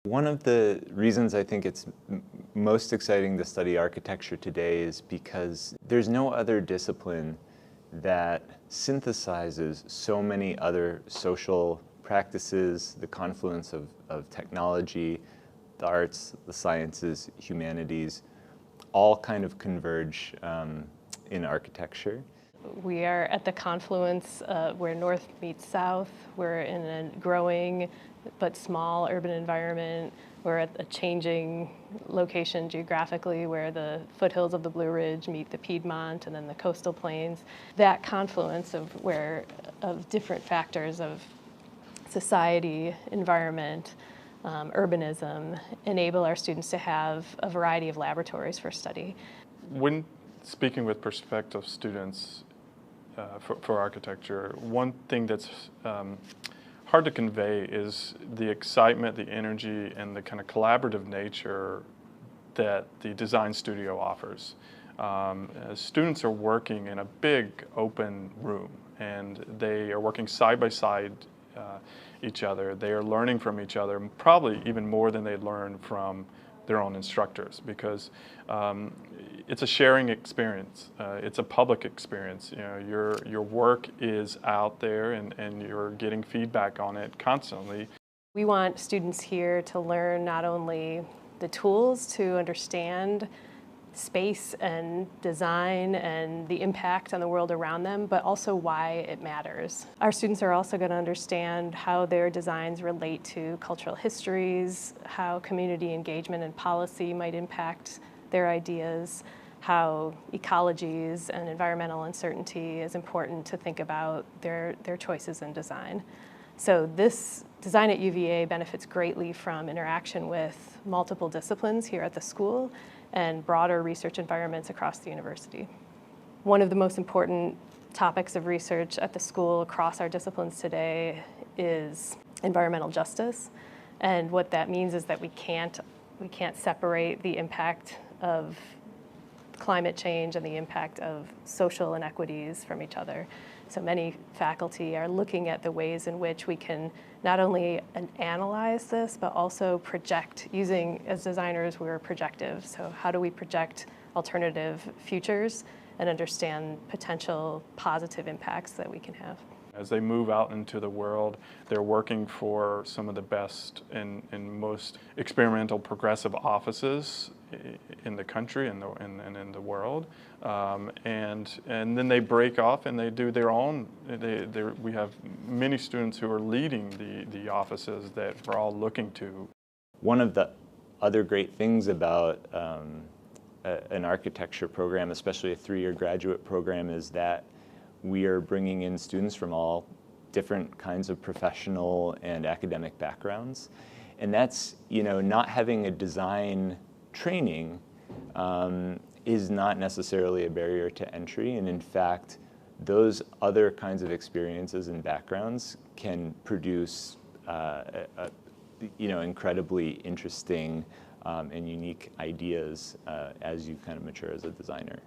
One of the reasons I think it's most exciting to study architecture today is because there's no other discipline that synthesizes so many other social practices, the confluence of technology, the arts, the sciences, humanities, all kind of converge in architecture. We are at the confluence where North meets South. We're in a growing but small urban environment. We're at a changing location geographically where the foothills of the Blue Ridge meet the Piedmont and then the coastal plains. That confluence of different factors of society, environment, urbanism enable our students to have a variety of laboratories for study. When speaking with prospective students for architecture, one thing that's hard to convey is the excitement, the energy, and the kind of collaborative nature that the design studio offers. Students are working in a big open room, and they are working side by side each other. They are learning from each other, probably even more than they learn from their own instructors, because it's a sharing experience. It's a public experience. You know, your work is out there, and you're getting feedback on it constantly. We want students here to learn not only the tools to understand space and design and the impact on the world around them, but also why it matters. Our students are also going to understand how their designs relate to cultural histories, how community engagement and policy might impact their ideas, how ecologies and environmental uncertainty is important to think about their choices in design. So this design at UVA benefits greatly from interaction with multiple disciplines here at the school and broader research environments across the university. One of the most important topics of research at the school across our disciplines today is environmental justice. And what that means is that we can't separate the impact of climate change and the impact of social inequities from each other. So many faculty are looking at the ways in which we can not only analyze this, but also project. As designers, we're projective. So how do we project alternative futures and understand potential positive impacts that we can have? As they move out into the world, they're working for some of the best and most experimental progressive offices in the country and in the world, and then they break off and they do their own. We have many students who are leading the offices that we're all looking to. One of the other great things about an architecture program, especially a 3-year graduate program, is that we are bringing in students from all different kinds of professional and academic backgrounds. And that's, not having a design training is not necessarily a barrier to entry. And in fact, those other kinds of experiences and backgrounds can produce incredibly interesting and unique ideas as you kind of mature as a designer.